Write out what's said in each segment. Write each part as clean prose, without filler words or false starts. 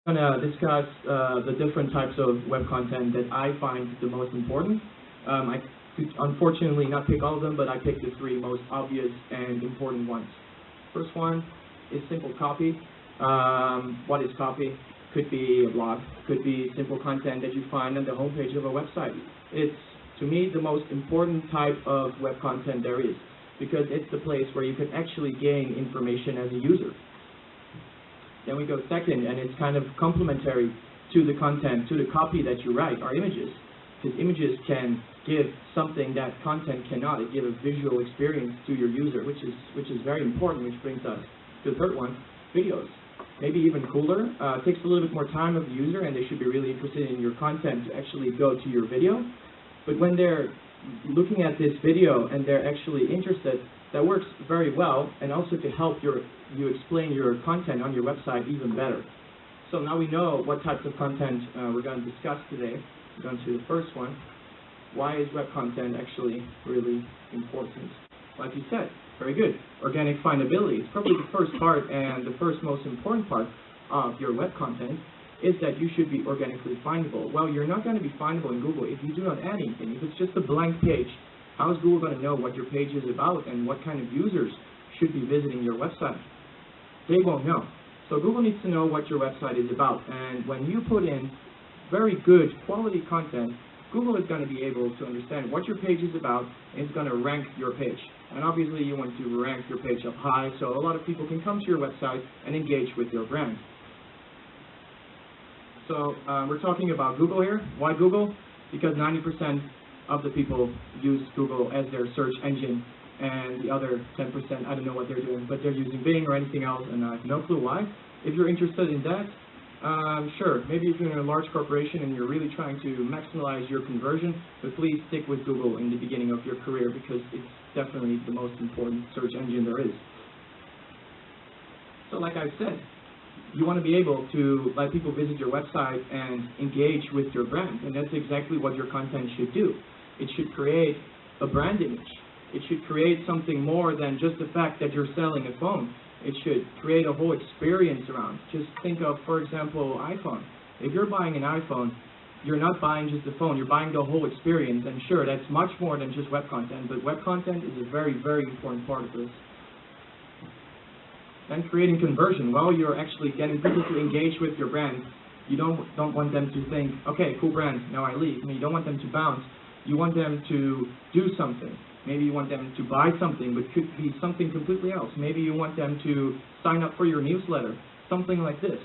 I'm going to discuss the different types of web content that I find the most important. I could unfortunately not pick all of them, but I picked the three most obvious and important ones. First one is simple copy. What is copy? Could be a blog, could be simple content that you find on the homepage of a website. It's, to me, the most important type of web content there is, because it's the place where you can actually gain information as a user. Then we go second, and it's kind of complementary to the content, to the copy that you write, are images. Because images can give something that content cannot. It gives a visual experience to your user, which is very important, which brings us to the third one, videos. Maybe even cooler. It takes a little bit more time of the user, and they should be really interested in your content to actually go to your video. But when they're looking at this video and they're actually interested, that works very well, and also to help you explain your content on your website even better. So now we know what types of content we're going to discuss today. We're going to the first one. Why is web content actually really important? Like you said, very good. Organic findability. It's probably the first part and the first most important part of your web content is that you should be organically findable. Well, you're not going to be findable in Google if you do not add anything. If it's just a blank page, how is Google going to know what your page is about and what kind of users should be visiting your website? They won't know. So Google needs to know what your website is about. And when you put in very good quality content, Google is going to be able to understand what your page is about, and it's going to rank your page. And obviously you want to rank your page up high so a lot of people can come to your website and engage with your brand. So we're talking about Google here. Why Google? Because 90% of the people use Google as their search engine, and the other 10%, I don't know what they're doing, but they're using Bing or anything else, and I have no clue why. If you're interested in that, sure, maybe if you're in a large corporation and you're really trying to maximize your conversion, but please stick with Google in the beginning of your career because it's definitely the most important search engine there is. So like I've said, you want to be able to let people visit your website and engage with your brand, and that's exactly what your content should do. It should create a brand image. It should create something more than just the fact that you're selling a phone. It should create a whole experience around. Just think of, for example, iPhone. If you're buying an iPhone, you're not buying just the phone, you're buying the whole experience, and sure, that's much more than just web content, but web content is a very, very important part of this. And creating conversion. Well, you're actually getting people to engage with your brand. You don't want them to think, okay, cool brand, now I leave. I mean, you don't want them to bounce. You want them to do something. Maybe you want them to buy something, but could be something completely else. Maybe you want them to sign up for your newsletter, something like this.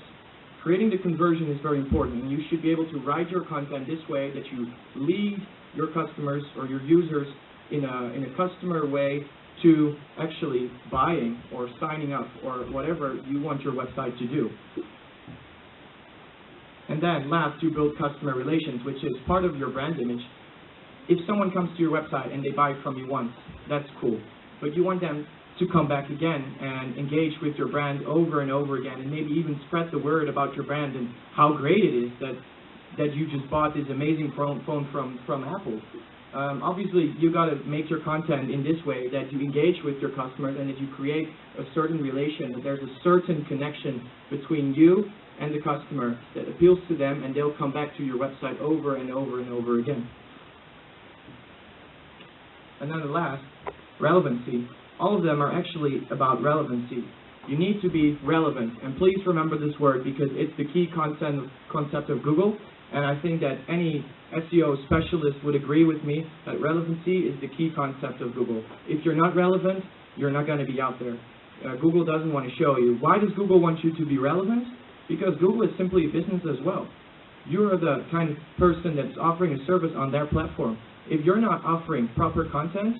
Creating the conversion is very important, and you should be able to write your content this way that you lead your customers or your users in a customer way to actually buying or signing up or whatever you want your website to do. And then last, to build customer relations, which is part of your brand image. If someone comes to your website and they buy from you once, that's cool. But you want them to come back again and engage with your brand over and over again, and maybe even spread the word about your brand and how great it is that you just bought this amazing phone from Apple. Obviously, you got to make your content in this way that you engage with your customers and that you create a certain relation, that there's a certain connection between you and the customer that appeals to them, and they'll come back to your website over and over and over again. And then the last, relevancy. All of them are actually about relevancy. You need to be relevant, and please remember this word because it's the key concept of Google, and I think that any SEO specialist would agree with me that relevancy is the key concept of Google. If you're not relevant, you're not going to be out there. Google doesn't want to show you. Why does Google want you to be relevant? Because Google is simply a business as well. You're the kind of person that's offering a service on their platform. If you're not offering proper content,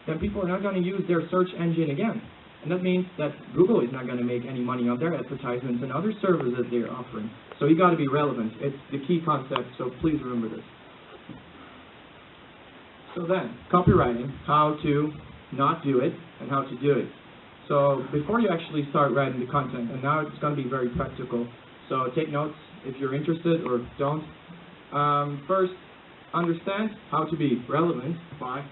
then people are not going to use their search engine again. And that means that Google is not going to make any money on their advertisements and other services that they're offering. So you got to be relevant. It's the key concept, so please remember this. So then, copywriting, how to not do it and how to do it. So before you actually start writing the content, and now it's going to be very practical, so take notes if you're interested or don't. First, understand how to be relevant by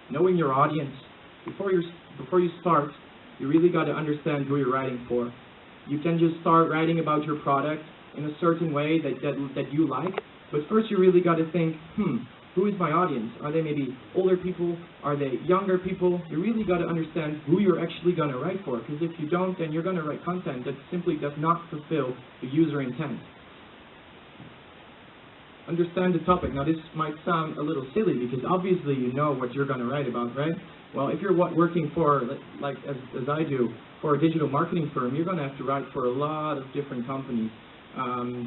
knowing your audience. Before you start, you really got to understand who you're writing for. You can just start writing about your product in a certain way that you like. But first you really got to think, who is my audience? Are they maybe older people? Are they younger people? You really got to understand who you're actually going to write for, because if you don't, then you're going to write content that simply does not fulfill the user intent. Understand the topic. Now this might sound a little silly because obviously you know what you're going to write about, right? Well, if you're working for, like as I do, for a digital marketing firm, you're going to have to write for a lot of different companies.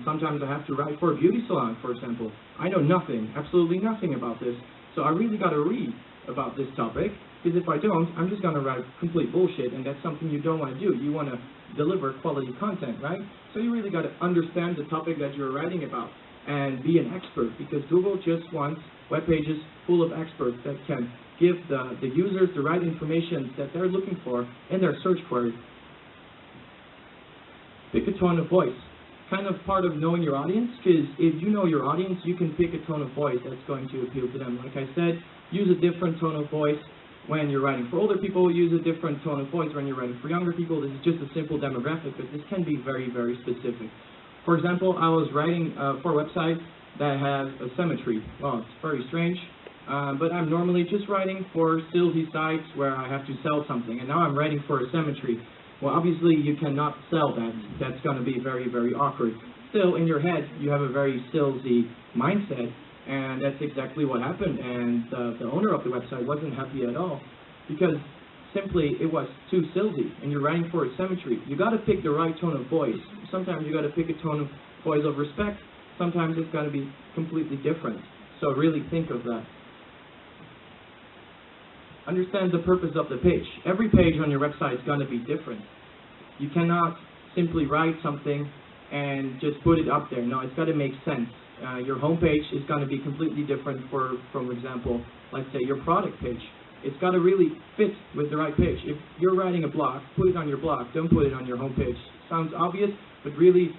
Sometimes I have to write for a beauty salon, for example. I know nothing, absolutely nothing about this, so I really got to read about this topic, because if I don't, I'm just going to write complete bullshit, and that's something you don't want to do. You want to deliver quality content, right? So you really got to understand the topic that you're writing about and be an expert, because Google just wants web pages full of experts that can give the users the right information that they're looking for in their search query. Pick a tone of voice. Kind of part of knowing your audience, because if you know your audience, you can pick a tone of voice that's going to appeal to them. Like I said, use a different tone of voice when you're writing for older people, use a different tone of voice when you're writing for younger people. This is just a simple demographic, but this can be very, very specific. For example, I was writing for a website that has a symmetry. Well, it's very strange, but I'm normally just writing for salesy sites where I have to sell something, and now I'm writing for a symmetry. Well, obviously you cannot sell that. That's going to be very, very awkward. Still, in your head, you have a very salesy mindset, and that's exactly what happened. And the owner of the website wasn't happy at all, because simply it was too salesy, and you're writing for a symmetry. You got to pick the right tone of voice. Sometimes you got to pick a tone of voice of respect. Sometimes it's got to be completely different. So really think of that. Understand the purpose of the page. Every page on your website is going to be different. You cannot simply write something and just put it up there. No, it's got to make sense. Your home page is going to be completely different for example, let's say your product page. It's got to really fit with the right page. If you're writing a blog, put it on your blog. Don't put it on your home page. Sounds obvious, but really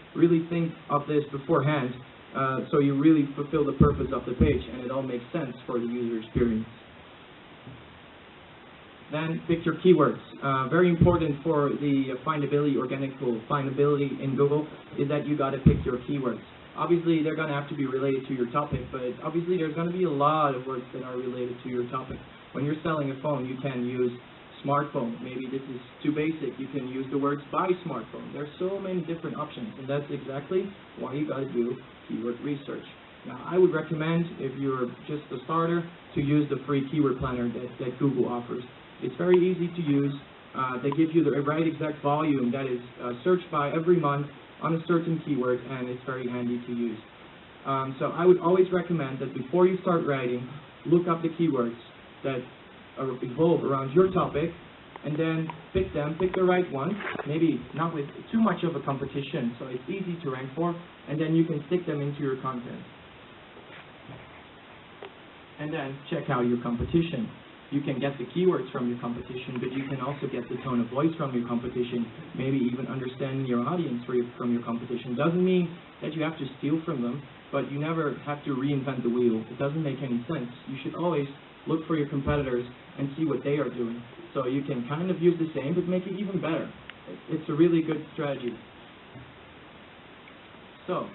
think of this beforehand so you really fulfill the purpose of the page and it all makes sense for the user experience. Then pick your keywords. Very important for the findability, organic tool, findability in Google, is that you got to pick your keywords. Obviously, they're going to have to be related to your topic, but obviously there's going to be a lot of words that are related to your topic. When you're selling a phone, you can use smartphone. Maybe this is too basic. You can use the words buy smartphone. There's so many different options, and that's exactly why you got to do keyword research. Now, I would recommend, if you're just a starter, to use the free keyword planner that Google offers. It's very easy to use. They give you the right exact volume that is searched by every month on a certain keyword, and it's very handy to use. So I would always recommend that before you start writing, look up the keywords that revolve around your topic, and then pick the right one, maybe not with too much of a competition, so it's easy to rank for, and then you can stick them into your content. And then check out your competition. You can get the keywords from your competition, but you can also get the tone of voice from your competition, maybe even understanding your audience from your competition. Doesn't mean that you have to steal from them, but you never have to reinvent the wheel. It doesn't make any sense. You should always look for your competitors and see what they are doing. So you can kind of use the same, but make it even better. It's a really good strategy. So,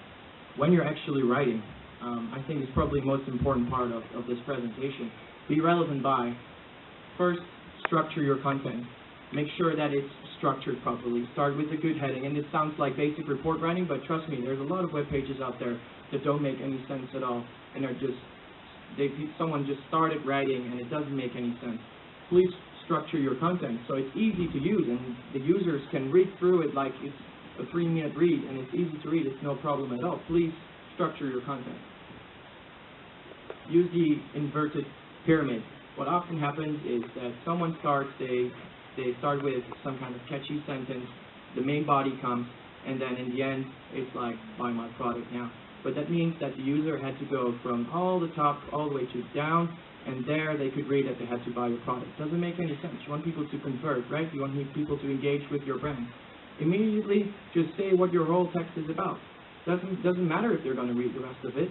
when you're actually writing, I think it's probably the most important part of this presentation. Be relevant by, first, structure your content. Make sure that it's structured properly. Start with a good heading. And this sounds like basic report writing, but trust me, there's a lot of web pages out there that don't make any sense at all, and are just, someone just started writing and it doesn't make any sense. Please structure your content so it's easy to use and the users can read through it like it's a 3-minute read, and it's easy to read. It's no problem at all. Please structure your content. Use the inverted pyramid. What often happens is that someone starts, they start with some kind of catchy sentence, the main body comes, and then in the end, it's like, buy my product now. But that means that the user had to go from all the top all the way to down, and there they could read that they had to buy your product. Doesn't make any sense. You want people to convert, right? You want people to engage with your brand. Immediately, just say what your whole text is about. Doesn't matter if they're going to read the rest of it.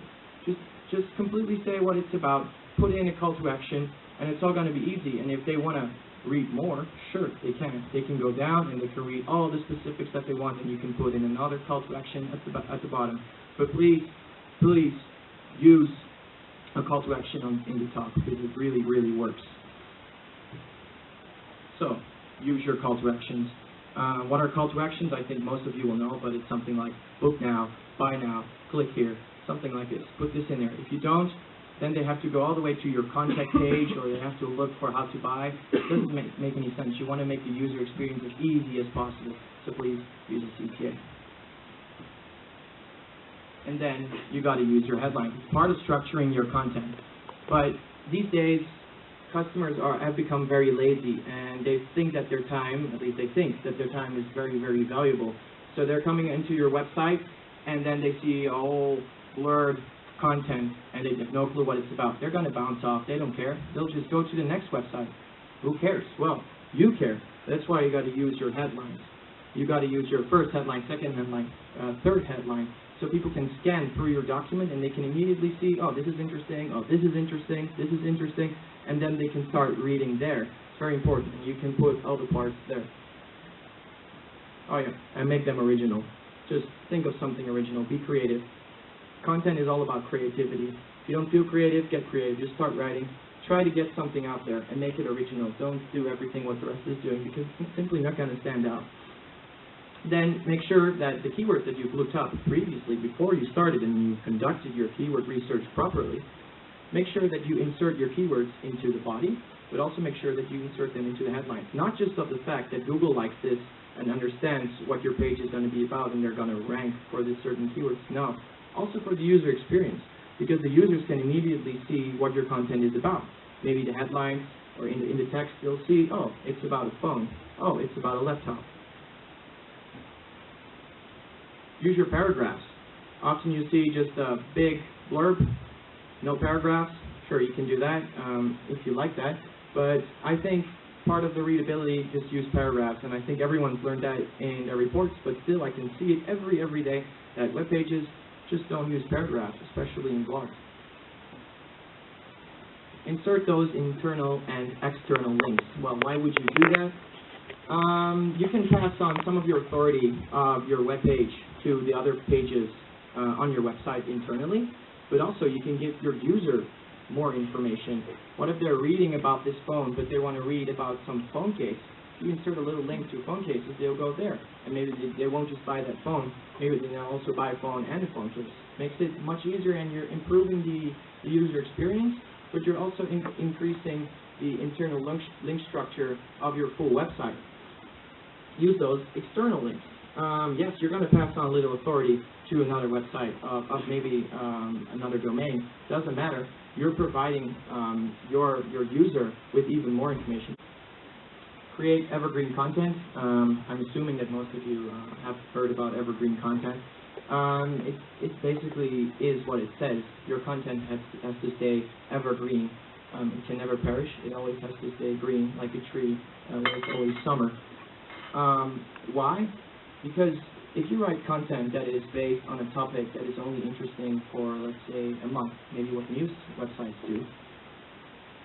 Just completely say what it's about, put in a call to action, and it's all going to be easy. And if they want to read more, sure, they can. They can go down and they can read all the specifics that they want, and you can put in another call to action at the bottom. But please use a call to action in the top, because it really, really works. So, use your call to actions. What are call to actions? I think most of you will know, but it's something like book now, buy now, click here, something like this. Put this in there. If you don't, then they have to go all the way to your contact page, or they have to look for how to buy. It doesn't make any sense. You want to make the user experience as easy as possible, so please use a CTA. And then you got to use your headline. It's part of structuring your content. But these days, customers have become very lazy, and they think that their time, at least they think that their time is very, very valuable. So they're coming into your website, and then they see a whole blurred content, and they have no clue what it's about. They're going to bounce off. They don't care. They'll just go to the next website. Who cares? Well, you care. That's why you got to use your headlines. You got to use your first headline, second headline, third headline, so people can scan through your document and they can immediately see, oh, this is interesting, oh, this is interesting, this is interesting, and then they can start reading there. It's very important. You can put all the parts there. Oh yeah, and make them original. Just think of something original. Be creative. Content is all about creativity. If you don't feel creative, get creative. Just start writing. Try to get something out there and make it original. Don't do everything what the rest is doing, because it's simply not going to stand out. Then make sure that the keywords that you've looked up previously, before you started and you conducted your keyword research properly, make sure that you insert your keywords into the body, but also make sure that you insert them into the headlines. Not just of the fact that Google likes this and understands what your page is going to be about and they're going to rank for this certain keywords. No. Also for the user experience, because the users can immediately see what your content is about. Maybe the headlines, or in the text, they'll see, oh, it's about a phone. Oh, it's about a laptop. Use your paragraphs. Often you see just a big blurb, no paragraphs. Sure, you can do that if you like that. But I think part of the readability, just use paragraphs. And I think everyone's learned that in their reports, but still I can see it every day that web pages just don't use paragraphs, especially in blogs. Insert those internal and external links. Well, why would you do that? You can pass on some of your authority of your web page to the other pages on your website internally, but also you can give your user more information. What if they're reading about this phone, but they want to read about some phone case? You insert a little link to phone cases, they'll go there. And maybe they won't just buy that phone, maybe they'll also buy a phone and a phone case. Makes it much easier, and you're improving the user experience, but you're also increasing the internal link structure of your full website. Use those external links. Yes, you're going to pass on a little authority to another website of maybe another domain. Doesn't matter. You're providing your user with even more information. Create evergreen content. I'm assuming that most of you have heard about evergreen content. It basically is what it says. Your content has to stay evergreen. It can never perish. It always has to stay green, like a tree, where it's always summer. Why? Because if you write content that is based on a topic that is only interesting for, let's say, a month, maybe what news websites do,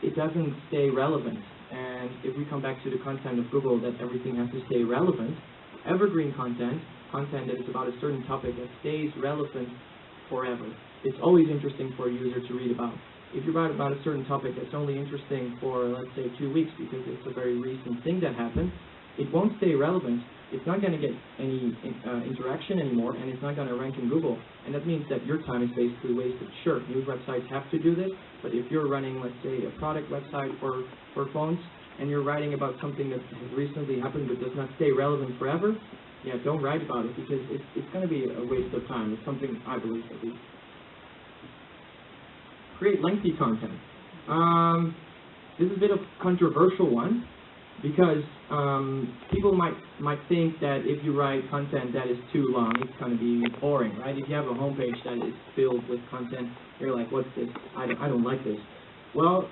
it doesn't stay relevant. And if we come back to the content of Google, that everything has to stay relevant, evergreen content that is about a certain topic that stays relevant forever. It's always interesting for a user to read about. If you write about a certain topic that's only interesting for, let's say, 2 weeks because it's a very recent thing that happened, it won't stay relevant. It's not going to get any interaction anymore, and it's not going to rank in Google. And that means that your time is basically wasted. Sure, news websites have to do this, but if you're running, let's say, a product website for phones, and you're writing about something that has recently happened but does not stay relevant forever, yeah, don't write about it, because it's going to be a waste of time. It's something I believe at least. Create lengthy content. This is a bit of a controversial one, because people might think that if you write content that is too long, it's going to be boring, right? If you have a homepage that is filled with content, you're like, what's this? I don't like this. Well,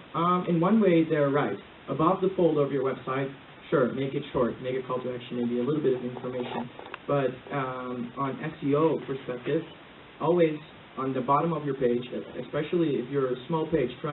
in one way, they're right. Above the fold of your website, sure, make it short, make a call to action, maybe a little bit of information. But on SEO perspective, always on the bottom of your page, especially if you're a small page, try